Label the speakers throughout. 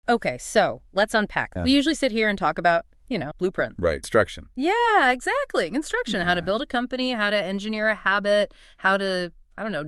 Speaker 1: Okay, so let's unpack. We usually sit here and talk about, blueprint.
Speaker 2: Right. Instruction.
Speaker 1: Yeah, exactly. Construction, how to build a company, how to engineer a habit, how to,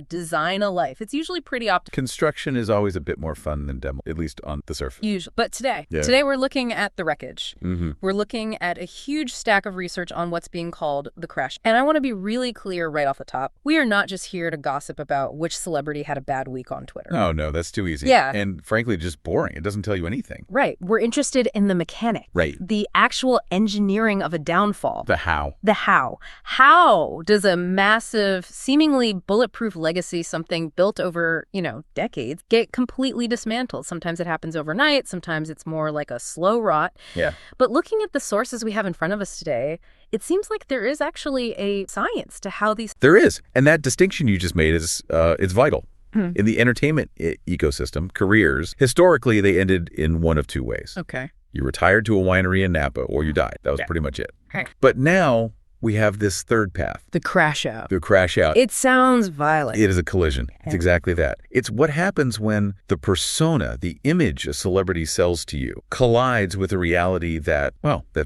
Speaker 1: design a life. It's usually pretty optimal.
Speaker 2: Construction is always a bit more fun than demo, at least on the surface.
Speaker 1: Usually. But today we're looking at the wreckage. We're looking at a huge stack of research on what's being called the crash. And I want to be really clear right off the top. We are not just here to gossip about which celebrity had a bad week on Twitter.
Speaker 2: Oh, no, that's too easy.
Speaker 1: Yeah.
Speaker 2: And frankly, just boring. It doesn't tell you anything.
Speaker 1: Right. We're interested in the mechanics.
Speaker 2: Right.
Speaker 1: The actual engineering of a downfall.
Speaker 2: The how.
Speaker 1: The how. How does a massive, seemingly bulletproof legacy, something built over, decades, get completely dismantled? Sometimes it happens overnight. Sometimes it's more like a slow rot.
Speaker 2: Yeah.
Speaker 1: But looking at the sources we have in front of us today, it seems like there is actually a science to how these...
Speaker 2: There is. And that distinction you just made is it's vital. In the entertainment ecosystem, careers, historically, they ended in one of two ways.
Speaker 1: Okay.
Speaker 2: You retired to a winery in Napa or you died. That was pretty much it.
Speaker 1: Okay.
Speaker 2: But now we have this third path.
Speaker 1: The crash out.
Speaker 2: The crash out.
Speaker 1: It sounds violent.
Speaker 2: It is a collision. It's exactly that. It's what happens when the persona, the image a celebrity sells to you, collides with a reality that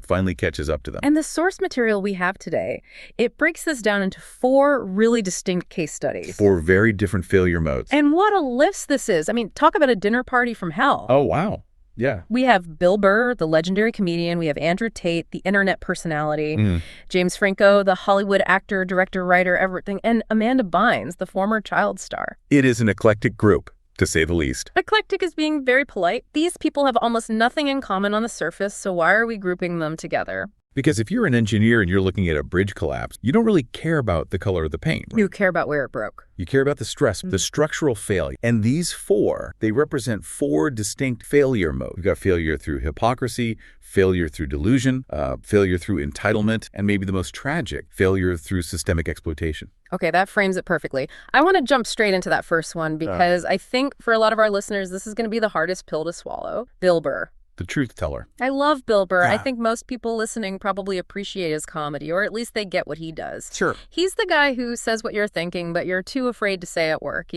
Speaker 2: finally catches up to them.
Speaker 1: And the source material we have today, it breaks this down into 4 really distinct case studies.
Speaker 2: 4 very different failure modes.
Speaker 1: And what a list this is. I mean, talk about a dinner party from hell.
Speaker 2: Oh, wow. Yeah.
Speaker 1: We have Bill Burr, the legendary comedian. We have Andrew Tate, the internet personality. James Franco, the Hollywood actor, director, writer, everything. And Amanda Bynes, the former child star.
Speaker 2: It is an eclectic group, to say the least.
Speaker 1: Eclectic is being very polite. These people have almost nothing in common on the surface, so why are we grouping them together?
Speaker 2: Because if you're an engineer and you're looking at a bridge collapse, you don't really care about the color of the paint.
Speaker 1: You care about where it broke.
Speaker 2: You care about the stress, the structural failure. And these 4, they represent 4 distinct failure modes. We've got failure through hypocrisy, failure through delusion, failure through entitlement, and maybe the most tragic, failure through systemic exploitation.
Speaker 1: Okay, that frames it perfectly. I want to jump straight into that first one because I think for a lot of our listeners, this is going to be the hardest pill to swallow. Bill Burr.
Speaker 2: The truth teller.
Speaker 1: I love Bill Burr. I think most people listening probably appreciate his comedy, or at least they get what he does.
Speaker 2: Sure.
Speaker 1: He's the guy who says what you're thinking, but you're too afraid to say at work,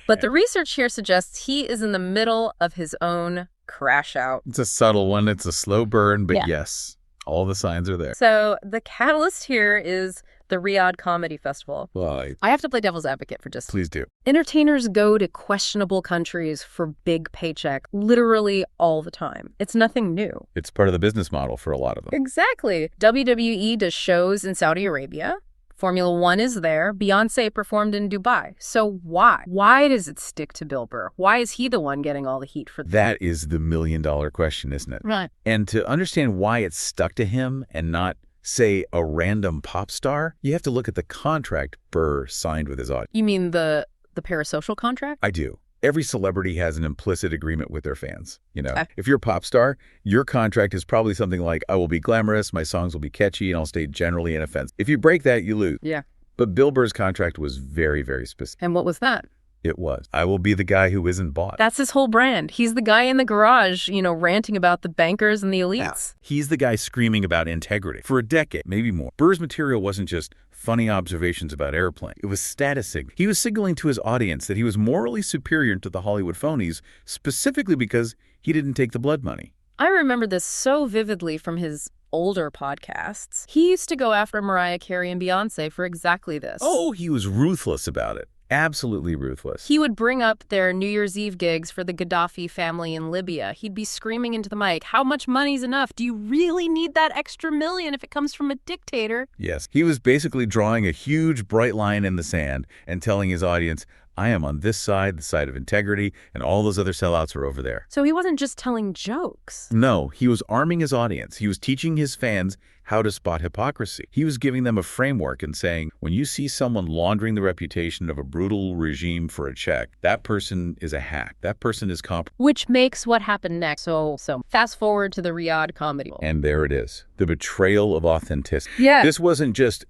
Speaker 1: But the research here suggests he is in the middle of his own crash out.
Speaker 2: It's a subtle one. It's a slow burn, but yes, all the signs are there.
Speaker 1: So the catalyst here is the Riyadh Comedy Festival.
Speaker 2: Well,
Speaker 1: I have to play devil's advocate for just...
Speaker 2: Please do.
Speaker 1: Entertainers go to questionable countries for big paycheck literally all the time. It's nothing new.
Speaker 2: It's part of the business model for a lot of them.
Speaker 1: Exactly. WWE does shows in Saudi Arabia. Formula One is there. Beyonce performed in Dubai. So why? Why does it stick to Bill Burr? Why is he the one getting all the heat for
Speaker 2: that? Is the million-dollar question, isn't it?
Speaker 1: Right.
Speaker 2: And to understand why it stuck to him and not, say, a random pop star, you have to look at the contract Burr signed with his audience.
Speaker 1: You mean the parasocial contract?
Speaker 2: I do. Every celebrity has an implicit agreement with their fans. If you're a pop star, your contract is probably something like, I will be glamorous, my songs will be catchy, and I'll stay generally inoffensive. If you break that, you lose.
Speaker 1: Yeah.
Speaker 2: But Bill Burr's contract was very, very specific.
Speaker 1: And what was that?
Speaker 2: It was. I will be the guy who isn't bought.
Speaker 1: That's his whole brand. He's the guy in the garage, ranting about the bankers and the elites.
Speaker 2: Yeah. He's the guy screaming about integrity. For a decade, maybe more. Burr's material wasn't just funny observations about airplanes. It was status signaling. He was signaling to his audience that he was morally superior to the Hollywood phonies, specifically because he didn't take the blood money.
Speaker 1: I remember this so vividly from his older podcasts. He used to go after Mariah Carey and Beyonce for exactly this.
Speaker 2: Oh, he was ruthless about it. Absolutely ruthless.
Speaker 1: He would bring up their New Year's Eve gigs for the Gaddafi family in Libya. He'd be screaming into the mic, how much money's enough? Do you really need that extra million if it comes from a dictator?
Speaker 2: Yes. He was basically drawing a huge bright line in the sand and telling his audience, I am on this side, the side of integrity, and all those other sellouts are over there.
Speaker 1: So he wasn't just telling jokes.
Speaker 2: No, he was arming his audience. He was teaching his fans how to spot hypocrisy. He was giving them a framework and saying, when you see someone laundering the reputation of a brutal regime for a check, that person is a hack. That person is
Speaker 1: Which makes what happened next. So fast forward to the Riyadh Comedy.
Speaker 2: And there it is. The betrayal of authenticity.
Speaker 1: Yeah.
Speaker 2: This wasn't just,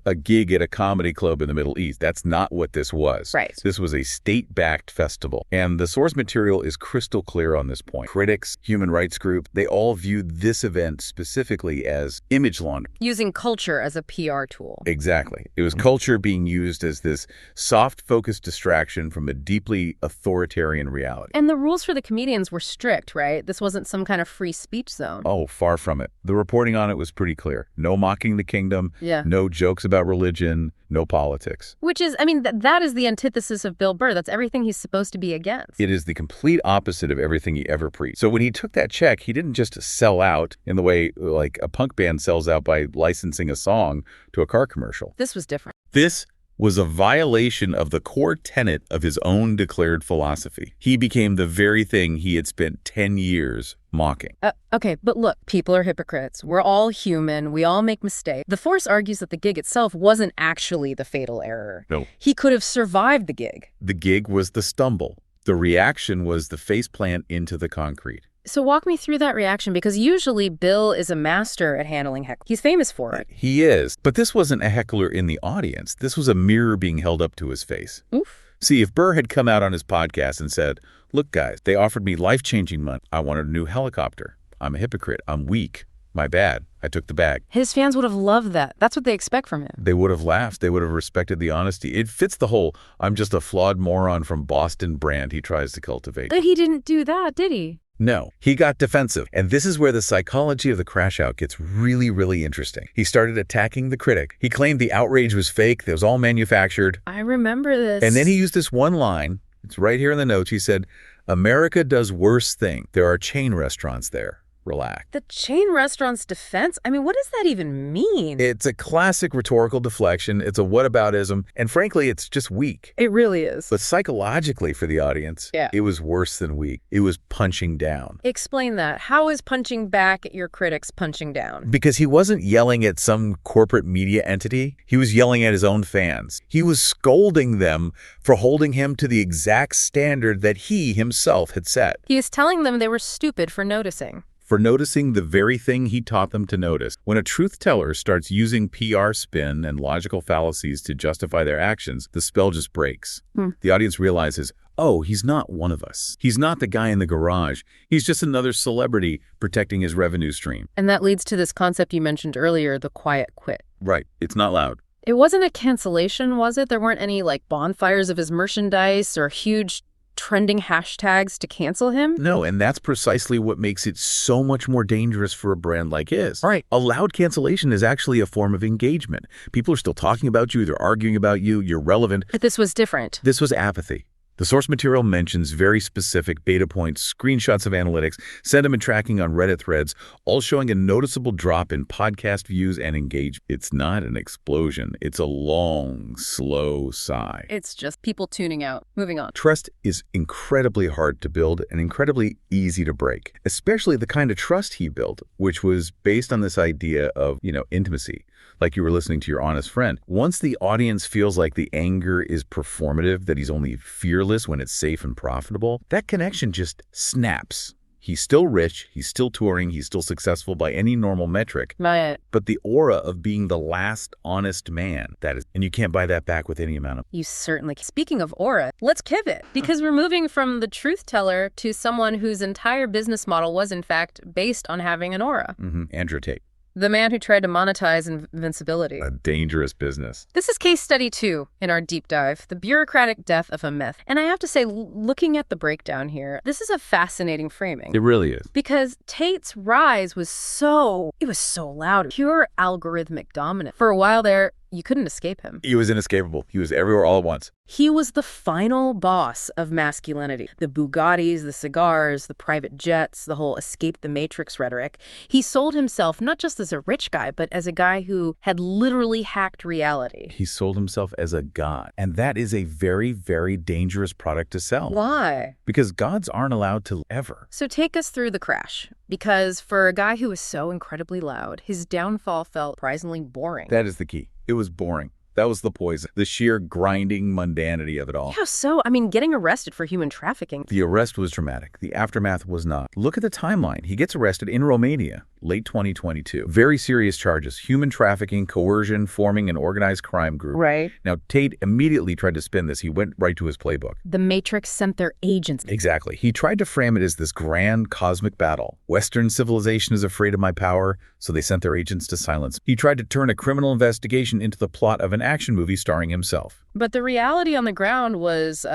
Speaker 2: a gig at a comedy club in the Middle East. That's not what this was.
Speaker 1: Right.
Speaker 2: This was a state-backed festival. And the source material is crystal clear on this point. Critics, human rights group, they all viewed this event specifically as image laundering.
Speaker 1: Using culture as a PR tool.
Speaker 2: Exactly. It was culture being used as this soft-focused distraction from a deeply authoritarian reality.
Speaker 1: And the rules for the comedians were strict, right? This wasn't some kind of free speech zone.
Speaker 2: Oh, far from it. The reporting on it was pretty clear. No mocking the kingdom, no jokes about religion, no politics.
Speaker 1: Which is, I mean, that is the antithesis of Bill Burr. That's everything he's supposed to be against.
Speaker 2: It is the complete opposite of everything he ever preached. So when he took that check, he didn't just sell out in the way like a punk band sells out by licensing a song to a car commercial.
Speaker 1: This was different.
Speaker 2: This was a violation of the core tenet of his own declared philosophy. He became the very thing he had spent 10 years mocking.
Speaker 1: Okay, but look, people are hypocrites. We're all human. We all make mistakes. The Force argues that the gig itself wasn't actually the fatal error.
Speaker 2: No.
Speaker 1: He could have survived the gig.
Speaker 2: The gig was the stumble. The reaction was the faceplant into the concrete.
Speaker 1: So walk me through that reaction, because usually Bill is a master at handling heckle. He's famous for it.
Speaker 2: He is. But this wasn't a heckler in the audience. This was a mirror being held up to his face.
Speaker 1: Oof.
Speaker 2: See, if Burr had come out on his podcast and said, look, guys, they offered me life-changing money. I wanted a new helicopter. I'm a hypocrite. I'm weak. My bad. I took the bag.
Speaker 1: His fans would have loved that. That's what they expect from him.
Speaker 2: They would have laughed. They would have respected the honesty. It fits the whole I'm just a flawed moron from Boston brand he tries to cultivate.
Speaker 1: But he didn't do that, did he?
Speaker 2: No, he got defensive. And this is where the psychology of the crash out gets really, really interesting. He started attacking the critic. He claimed the outrage was fake. It was all manufactured.
Speaker 1: I remember this.
Speaker 2: And then he used this one line. It's right here in the notes. He said, America does worse thing. There are chain restaurants there. Relax.
Speaker 1: The chain restaurant's defense? I mean, what does that even mean?
Speaker 2: It's a classic rhetorical deflection. It's a whataboutism. And frankly, it's just weak.
Speaker 1: It really is.
Speaker 2: But psychologically for the audience, it was worse than weak. It was punching down.
Speaker 1: Explain that. How is punching back at your critics punching down?
Speaker 2: Because he wasn't yelling at some corporate media entity. He was yelling at his own fans. He was scolding them for holding him to the exact standard that he himself had set.
Speaker 1: He was telling them they were stupid for noticing.
Speaker 2: For noticing the very thing he taught them to notice. When a truth teller starts using PR spin and logical fallacies to justify their actions, the spell just breaks. The audience realizes, oh, he's not one of us. He's not the guy in the garage. He's just another celebrity protecting his revenue stream.
Speaker 1: And that leads to this concept you mentioned earlier, the quiet quit.
Speaker 2: Right. It's not loud.
Speaker 1: It wasn't a cancellation, was it? There weren't any like bonfires of his merchandise or huge trending hashtags to cancel him?
Speaker 2: No, and that's precisely what makes it so much more dangerous for a brand like his. Right. A loud cancellation is actually a form of engagement. People are still talking about you. They're arguing about you. You're relevant.
Speaker 1: But this was different.
Speaker 2: This was apathy. The source material mentions very specific data points, screenshots of analytics, sentiment tracking on Reddit threads, all showing a noticeable drop in podcast views and engagement. It's not an explosion. It's a long, slow sigh.
Speaker 1: It's just people tuning out. Moving on.
Speaker 2: Trust is incredibly hard to build and incredibly easy to break, especially the kind of trust he built, which was based on this idea of, intimacy. Like you were listening to your honest friend. Once the audience feels like the anger is performative, that he's only fearless when it's safe and profitable, that connection just snaps. He's still rich, he's still touring, he's still successful by any normal metric.
Speaker 1: Right.
Speaker 2: But the aura of being the last honest man, and you can't buy that back with any amount of...
Speaker 1: You certainly... Speaking of aura, let's pivot. Because we're moving from the truth teller to someone whose entire business model was, in fact, based on having an aura.
Speaker 2: Andrew Tate.
Speaker 1: The man who tried to monetize invincibility.
Speaker 2: A dangerous business.
Speaker 1: This is case study 2 in our deep dive, the bureaucratic death of a myth. And I have to say, looking at the breakdown here, this is a fascinating framing.
Speaker 2: It really is.
Speaker 1: Because Tate's rise was so loud, pure algorithmic dominance. For a while there, you couldn't escape him.
Speaker 2: He was inescapable. He was everywhere all at once.
Speaker 1: He was the final boss of masculinity. The Bugattis, the cigars, the private jets, the whole escape the matrix rhetoric. He sold himself not just as a rich guy, but as a guy who had literally hacked reality.
Speaker 2: He sold himself as a god. And that is a very, very dangerous product to sell.
Speaker 1: Why?
Speaker 2: Because gods aren't allowed to ever.
Speaker 1: So take us through the crash. Because for a guy who was so incredibly loud, his downfall felt surprisingly boring.
Speaker 2: That is the key. It was boring. That was the poison. The sheer grinding mundanity of it all.
Speaker 1: Yeah, so, I mean, getting arrested for human trafficking.
Speaker 2: The arrest was dramatic. The aftermath was not. Look at the timeline. He gets arrested in Romania, late 2022. Very serious charges. Human trafficking, coercion, forming an organized crime group.
Speaker 1: Right.
Speaker 2: Now, Tate immediately tried to spin this. He went right to his playbook.
Speaker 1: The Matrix sent their agents.
Speaker 2: Exactly. He tried to frame it as this grand cosmic battle. Western civilization is afraid of my power, so they sent their agents to silence. He tried to turn a criminal investigation into the plot of an action movie starring himself.
Speaker 1: But the reality on the ground was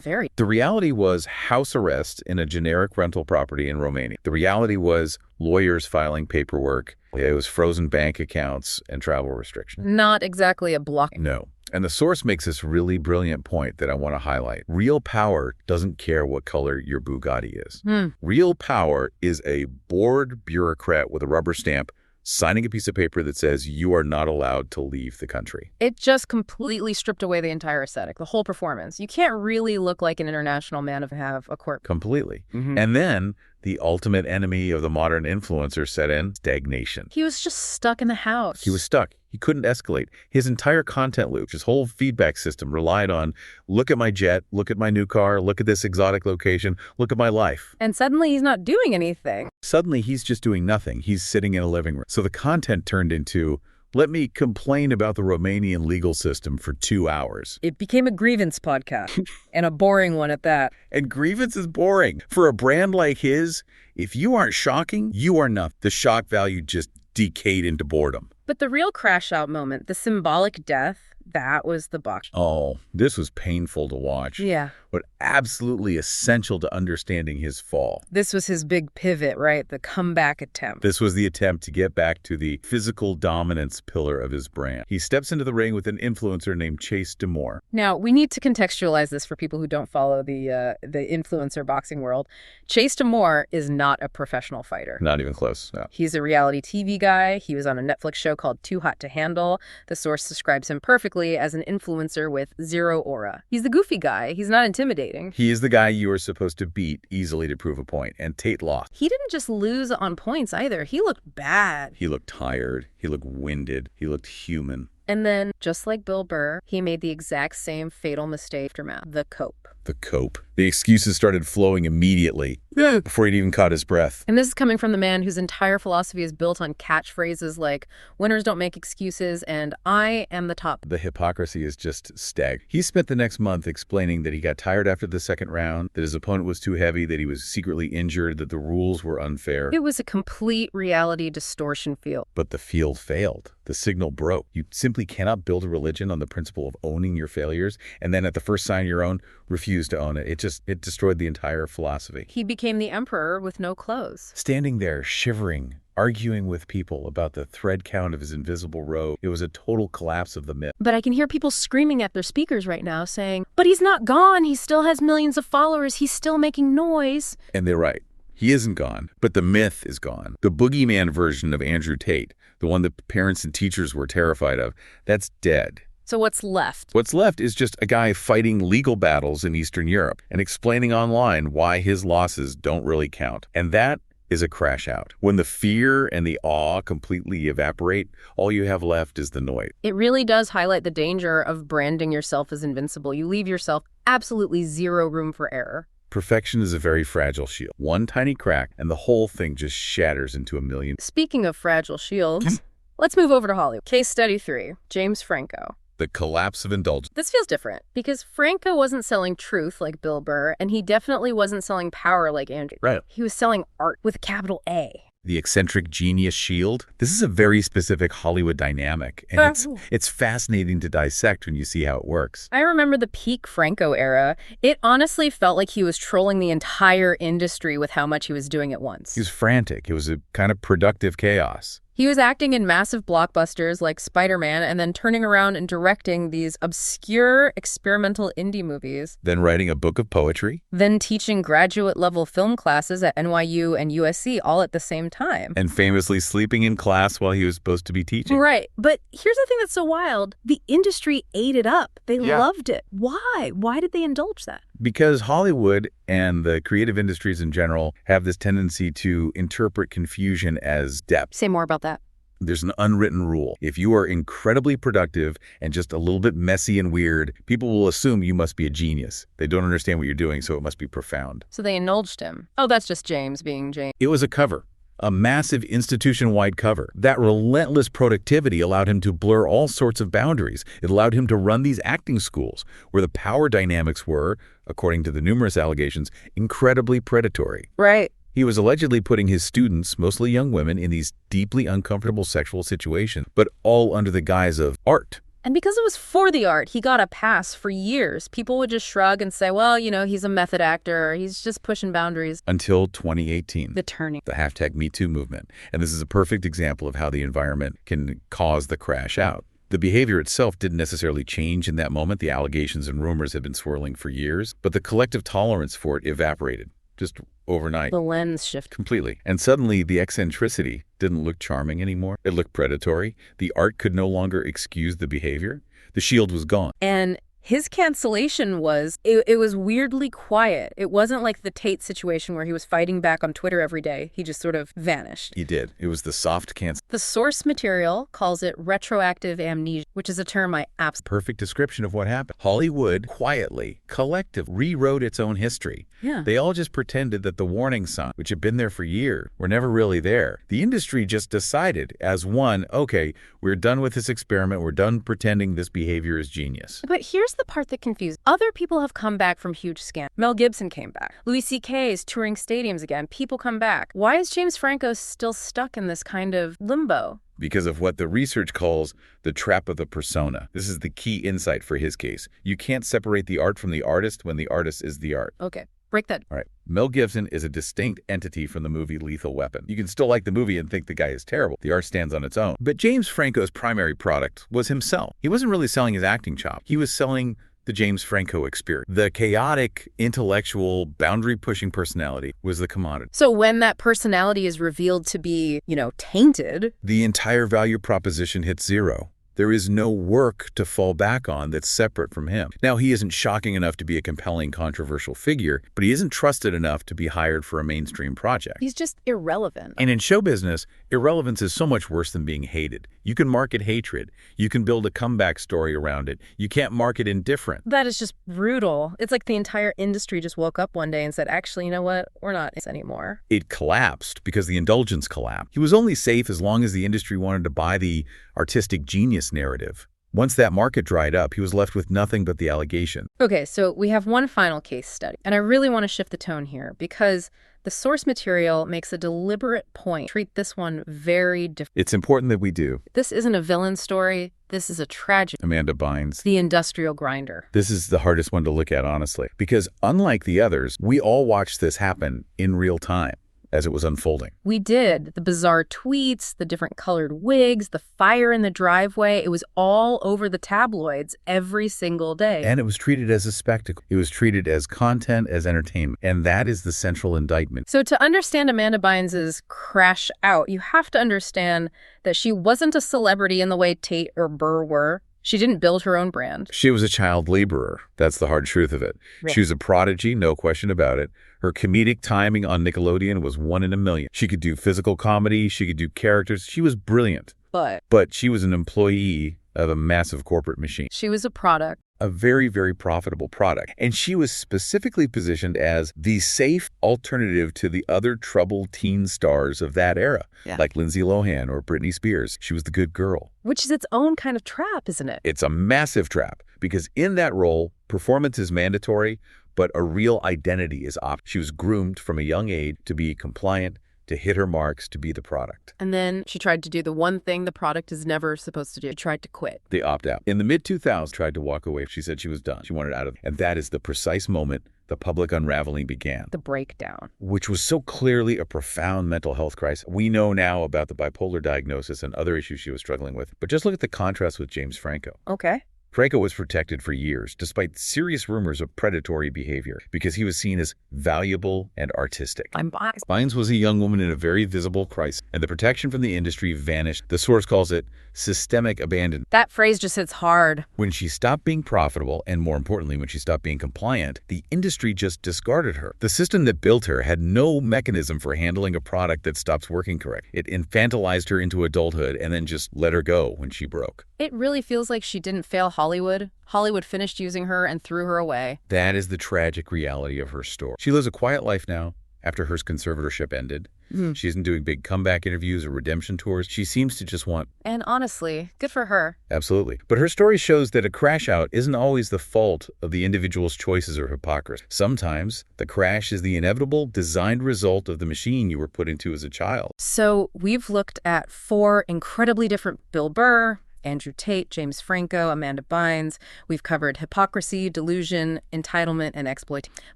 Speaker 1: very...
Speaker 2: The reality was house arrest in a generic rental property in Romania. The reality was lawyers filing paperwork. It was frozen bank accounts and travel restrictions.
Speaker 1: Not exactly a block.
Speaker 2: No. And the source makes this really brilliant point that I want to highlight. Real power doesn't care what color your Bugatti is. Real power is a bored bureaucrat with a rubber stamp signing a piece of paper that says you are not allowed to leave the country.
Speaker 1: It just completely stripped away the entire aesthetic, the whole performance. You can't really look like an international man if you have a corp.
Speaker 2: Completely. And then the ultimate enemy of the modern influencer set in: stagnation.
Speaker 1: He was just stuck in the house.
Speaker 2: He was stuck. He couldn't escalate. His entire content loop, his whole feedback system relied on, look at my jet, look at my new car, look at this exotic location, look at my life.
Speaker 1: And suddenly he's not doing anything.
Speaker 2: Suddenly he's just doing nothing. He's sitting in a living room. So the content turned into, let me complain about the Romanian legal system for 2 hours.
Speaker 1: It became a grievance podcast, and a boring one at that.
Speaker 2: And grievance is boring. For a brand like his, if you aren't shocking, you are not. The shock value just decayed into boredom.
Speaker 1: But the real crash out moment, the symbolic death, that was the buck.
Speaker 2: Oh, this was painful to watch.
Speaker 1: Yeah.
Speaker 2: But absolutely essential to understanding his fall.
Speaker 1: This was his big pivot, right? The comeback attempt.
Speaker 2: This was the attempt to get back to the physical dominance pillar of his brand. He steps into the ring with an influencer named Chase Demore.
Speaker 1: Now, we need to contextualize this for people who don't follow the influencer boxing world. Chase Demore is not a professional fighter.
Speaker 2: Not even close. No.
Speaker 1: He's a reality TV guy. He was on a Netflix show called Too Hot to Handle. The source describes him perfectly as an influencer with zero aura. He's the goofy guy. He's not intimidating.
Speaker 2: He is the guy you are supposed to beat easily to prove a point, and Tate lost.
Speaker 1: He didn't just lose on points either. He looked bad.
Speaker 2: He looked tired. He looked winded. He looked human.
Speaker 1: And then, just like Bill Burr, he made the exact same fatal mistake aftermath, the cope.
Speaker 2: The cope. The excuses started flowing immediately before he'd even caught his breath.
Speaker 1: And this is coming from the man whose entire philosophy is built on catchphrases like, winners don't make excuses, and I am the top.
Speaker 2: The hypocrisy is just stag. He spent the next month explaining that he got tired after the second round, that his opponent was too heavy, that he was secretly injured, that the rules were unfair.
Speaker 1: It was a complete reality distortion field.
Speaker 2: But the field failed. The signal broke. You simply cannot build a religion on the principle of owning your failures, and then at the first sign of your own, refuse to own it. It destroyed the entire philosophy.
Speaker 1: He became the emperor with no clothes.
Speaker 2: Standing there, shivering, arguing with people about the thread count of his invisible robe, it was a total collapse of the myth.
Speaker 1: But I can hear people screaming at their speakers right now saying, but he's not gone. He still has millions of followers. He's still making noise.
Speaker 2: And they're right. He isn't gone, but the myth is gone. The boogeyman version of Andrew Tate, the one that parents and teachers were terrified of, that's dead.
Speaker 1: So what's left?
Speaker 2: What's left is just a guy fighting legal battles in Eastern Europe and explaining online why his losses don't really count. And that is a crash out. When the fear and the awe completely evaporate, all you have left is the noise.
Speaker 1: It really does highlight the danger of branding yourself as invincible. You leave yourself absolutely zero room for error.
Speaker 2: Perfection is a very fragile shield. One tiny crack and the whole thing just shatters into a million.
Speaker 1: Speaking of fragile shields, let's move over to Hollywood. Case study 3, James Franco.
Speaker 2: The collapse of indulgence.
Speaker 1: This feels different because Franco wasn't selling truth like Bill Burr, and he definitely wasn't selling power like Andrew.
Speaker 2: Right.
Speaker 1: He was selling art with a capital A.
Speaker 2: The eccentric genius shield. This is a very specific Hollywood dynamic, and it's fascinating to dissect when you see how it works.
Speaker 1: I remember the peak Franco era. It honestly felt like he was trolling the entire industry with how much he was doing at once.
Speaker 2: He was frantic. It was a kind of productive chaos.
Speaker 1: He was acting in massive blockbusters like Spider-Man and then turning around and directing these obscure experimental indie movies.
Speaker 2: Then writing a book of poetry.
Speaker 1: Then teaching graduate-level film classes at NYU and USC all at the same time.
Speaker 2: And famously sleeping in class while he was supposed to be teaching.
Speaker 1: Right. But here's the thing that's so wild. The industry ate it up. They loved it. Why? Why did they indulge that?
Speaker 2: Because Hollywood and the creative industries in general have this tendency to interpret confusion as depth.
Speaker 1: Say more about that.
Speaker 2: There's an unwritten rule. If you are incredibly productive and just a little bit messy and weird, people will assume you must be a genius. They don't understand what you're doing, so it must be profound.
Speaker 1: So they indulged him. Oh, that's just James being James.
Speaker 2: It was a cover. A massive institution-wide cover. That relentless productivity allowed him to blur all sorts of boundaries. It allowed him to run these acting schools where the power dynamics were, according to the numerous allegations, incredibly predatory.
Speaker 1: Right.
Speaker 2: He was allegedly putting his students, mostly young women, in these deeply uncomfortable sexual situations, but all under the guise of art.
Speaker 1: And because it was for the art, he got a pass for years. People would just shrug and say, well, he's a method actor. He's just pushing boundaries.
Speaker 2: Until 2018.
Speaker 1: The turning.
Speaker 2: The #MeToo movement. And this is a perfect example of how the environment can cause the crash out. The behavior itself didn't necessarily change in that moment. The allegations and rumors had been swirling for years, but the collective tolerance for it evaporated. Just overnight.
Speaker 1: The lens shift.
Speaker 2: Completely. And suddenly the eccentricity didn't look charming anymore. It looked predatory. The art could no longer excuse the behavior. The shield was gone.
Speaker 1: And his cancellation was, it was weirdly quiet. It wasn't like the Tate situation where he was fighting back on Twitter every day. He just sort of vanished.
Speaker 2: He did. It was the soft cancel.
Speaker 1: The source material calls it retroactive amnesia, which is a term I absolutely...
Speaker 2: Perfect description of what happened. Hollywood quietly, collectively rewrote its own history.
Speaker 1: Yeah.
Speaker 2: They all just pretended that the warning signs, which had been there for years, were never really there. The industry just decided as one, okay, we're done with this experiment. We're done pretending this behavior is genius.
Speaker 1: But here's the part that confused. Other people have come back from huge scandals. Mel Gibson came back. Louis C.K. is touring stadiums again. People come back. Why is James Franco still stuck in this kind of limbo?
Speaker 2: Because of what the research calls the trap of the persona. This is the key insight for his case. You can't separate the art from the artist when the artist is the art.
Speaker 1: Okay. Break that.
Speaker 2: All right. Mel Gibson is a distinct entity from the movie Lethal Weapon. You can still like the movie and think the guy is terrible. The art stands on its own. But James Franco's primary product was himself. He wasn't really selling his acting chop. He was selling the James Franco experience. The chaotic, intellectual, boundary-pushing personality was the commodity.
Speaker 1: So when that personality is revealed to be, tainted...
Speaker 2: the entire value proposition hits zero. There is no work to fall back on that's separate from him. Now, he isn't shocking enough to be a compelling, controversial figure, but he isn't trusted enough to be hired for a mainstream project.
Speaker 1: He's just irrelevant.
Speaker 2: And in show business, irrelevance is so much worse than being hated. You can market hatred. You can build a comeback story around it. You can't market indifferent.
Speaker 1: That is just brutal. It's like the entire industry just woke up one day and said, actually, you know what? We're not this anymore.
Speaker 2: It collapsed because the indulgence collapsed. He was only safe as long as the industry wanted to buy the artistic genius narrative. Once that market dried up, he was left with nothing but the allegation.
Speaker 1: Okay, so we have one final case study, and I really want to shift the tone here because the source material makes a deliberate point. Treat this one very different.
Speaker 2: It's important that we do.
Speaker 1: This isn't a villain story. This is a tragedy.
Speaker 2: Amanda Bynes.
Speaker 1: The industrial grinder.
Speaker 2: This is the hardest one to look at, honestly, because unlike the others, we all watched this happen in real time as it was unfolding.
Speaker 1: We did. The bizarre tweets, the different colored wigs, the fire in the driveway. It was all over the tabloids every single day.
Speaker 2: And it was treated as a spectacle. It was treated as content, as entertainment. And that is the central indictment.
Speaker 1: So to understand Amanda Bynes' crash out, you have to understand that she wasn't a celebrity in the way Tate or Burr were. She didn't build her own brand.
Speaker 2: She was a child laborer. That's the hard truth of it.
Speaker 1: Right.
Speaker 2: She was a prodigy, no question about it. Her comedic timing on Nickelodeon was 1 in a million. She could do physical comedy. She could do characters. She was brilliant. But she was an employee of a massive corporate machine.
Speaker 1: She was a product.
Speaker 2: A very, very profitable product. And she was specifically positioned as the safe alternative to the other troubled teen stars of that era, like Lindsay Lohan or Britney Spears. She was the good girl.
Speaker 1: Which is its own kind of trap, isn't it?
Speaker 2: It's a massive trap because in that role, performance is mandatory, but a real identity is optional. She was groomed from a young age to be compliant, to hit her marks, to be the product.
Speaker 1: And then she tried to do the one thing the product is never supposed to do. She tried to quit.
Speaker 2: They opt out. In the mid-2000s, tried to walk away. She said she was done. She wanted out of it. And that is the precise moment the public unraveling began.
Speaker 1: The breakdown.
Speaker 2: Which was so clearly a profound mental health crisis. We know now about the bipolar diagnosis and other issues she was struggling with. But just look at the contrast with James Franco.
Speaker 1: Okay.
Speaker 2: Franco was protected for years, despite serious rumors of predatory behavior, because he was seen as valuable and artistic. Bynes was a young woman in a very visible crisis, and the protection from the industry vanished. The source calls it systemic abandonment.
Speaker 1: That phrase just hits hard.
Speaker 2: When she stopped being profitable, and more importantly, when she stopped being compliant, the industry just discarded her. The system that built her had no mechanism for handling a product that stops working correct. It infantilized her into adulthood and then just let her go when she broke.
Speaker 1: It really feels like she didn't fail Hollywood. Hollywood finished using her and threw her away.
Speaker 2: That is the tragic reality of her story. She lives a quiet life now after her conservatorship ended. She isn't doing big comeback interviews or redemption tours. She seems to just want...
Speaker 1: And honestly, good for her.
Speaker 2: Absolutely. But her story shows that a crash out isn't always the fault of the individual's choices or hypocrisy. Sometimes the crash is the inevitable designed result of the machine you were put into as a child.
Speaker 1: So we've looked at 4 incredibly different Bill Burr, Andrew Tate, James Franco, Amanda Bynes. We've covered hypocrisy, delusion, entitlement, and exploitation.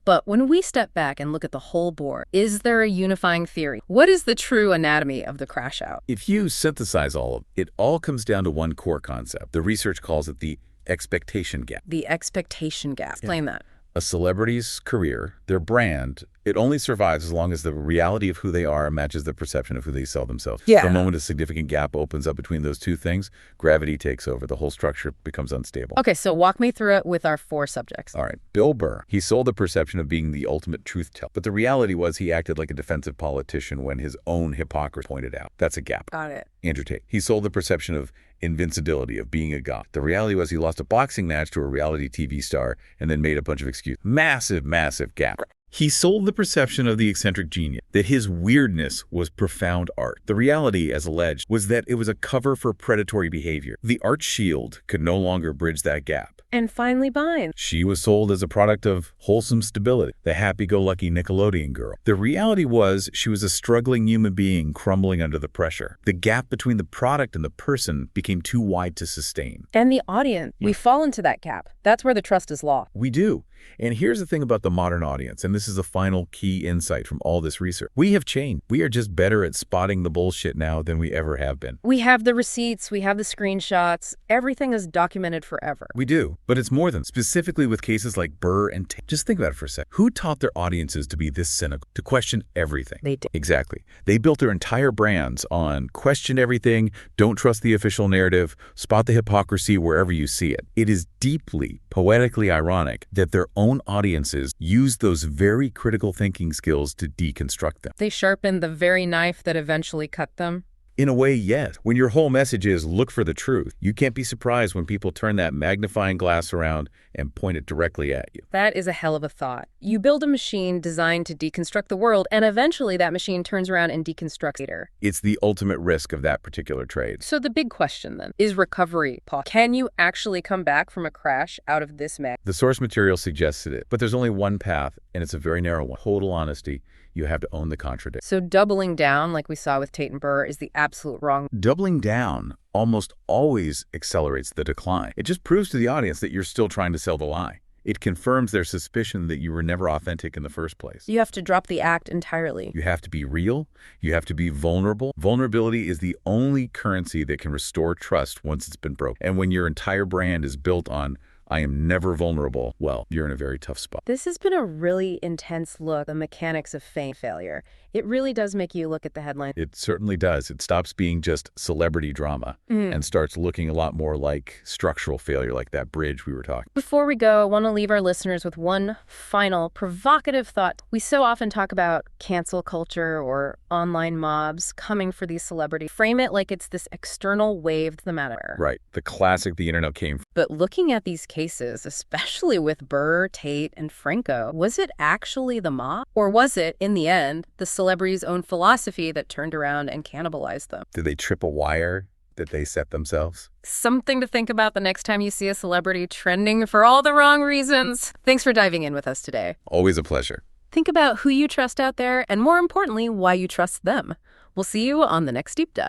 Speaker 1: But when we step back and look at the whole board, is there a unifying theory? What is the true anatomy of the crash out?
Speaker 2: If you synthesize all of it, it all comes down to one core concept. The research calls it the expectation gap.
Speaker 1: The expectation gap. Explain that.
Speaker 2: A celebrity's career, their brand, it only survives as long as the reality of who they are matches the perception of who they sell themselves.
Speaker 1: Yeah.
Speaker 2: The moment a significant gap opens up between those two things, gravity takes over. The whole structure becomes unstable.
Speaker 1: Okay, so walk me through it with our 4 subjects.
Speaker 2: All right. Bill Burr. He sold the perception of being the ultimate truth teller. But the reality was he acted like a defensive politician when his own hypocrisy pointed out. That's a gap.
Speaker 1: Got it.
Speaker 2: Andrew Tate. He sold the perception of invincibility, of being a god. The reality was he lost a boxing match to a reality TV star and then made a bunch of excuses. Massive, massive gap. He sold the perception of the eccentric genius, that his weirdness was profound art. The reality, as alleged, was that it was a cover for predatory behavior. The art shield could no longer bridge that gap.
Speaker 1: And finally, Bynes.
Speaker 2: She was sold as a product of wholesome stability, the happy-go-lucky Nickelodeon girl. The reality was she was a struggling human being crumbling under the pressure. The gap between the product and the person became too wide to sustain.
Speaker 1: And the audience. We fall into that gap. That's where the trust is lost.
Speaker 2: We do. And here's the thing about the modern audience, and this is a final key insight from all this research. We have changed. We are just better at spotting the bullshit now than we ever have been.
Speaker 1: We have the receipts, we have the screenshots, everything is documented forever.
Speaker 2: We do, but it's more than, specifically with cases like Burr and Tate. Just think about it for a sec. Who taught their audiences to be this cynical, to question everything?
Speaker 1: They did.
Speaker 2: Exactly. They built their entire brands on question everything, don't trust the official narrative, spot the hypocrisy wherever you see it. It is deeply, poetically ironic that their own audiences use those very critical thinking skills to deconstruct them.
Speaker 1: They sharpened the very knife that eventually cut them.
Speaker 2: In a way, yes. When your whole message is look for the truth, you can't be surprised when people turn that magnifying glass around and point it directly at you.
Speaker 1: That is a hell of a thought. You build a machine designed to deconstruct the world, and eventually that machine turns around and deconstructs later.
Speaker 2: It's the ultimate risk of that particular trade.
Speaker 1: So the big question then, is recovery possible? Can you actually come back from a crash out of this mess?
Speaker 2: The source material suggested it, but there's only one path, and it's a very narrow one. Total honesty. You have to own the contradiction.
Speaker 1: So doubling down, like we saw with Tate and Burr, is the absolute wrong.
Speaker 2: Doubling down almost always accelerates the decline. It just proves to the audience that you're still trying to sell the lie. It confirms their suspicion that you were never authentic in the first place.
Speaker 1: You have to drop the act entirely.
Speaker 2: You have to be real. You have to be vulnerable. Vulnerability is the only currency that can restore trust once it's been broken. And when your entire brand is built on I am never vulnerable, well, you're in a very tough spot.
Speaker 1: This has been a really intense look at the mechanics of fame failure. It really does make you look at the headline.
Speaker 2: It certainly does. It stops being just celebrity drama and starts looking a lot more like structural failure, like that bridge we were talking.
Speaker 1: Before we go, I want to leave our listeners with one final provocative thought. We so often talk about cancel culture or online mobs coming for these celebrities. Frame it like it's this external wave to the matter.
Speaker 2: Right. The classic the internet came from.
Speaker 1: But looking at these cases, especially with Burr, Tate, and Franco, was it actually the mob? Or was it, in the end, the celebrity's own philosophy that turned around and cannibalized them?
Speaker 2: Did they trip a wire that they set themselves?
Speaker 1: Something to think about the next time you see a celebrity trending for all the wrong reasons. Thanks for diving in with us today.
Speaker 2: Always a pleasure.
Speaker 1: Think about who you trust out there, and more importantly, why you trust them. We'll see you on the next Deep Dive.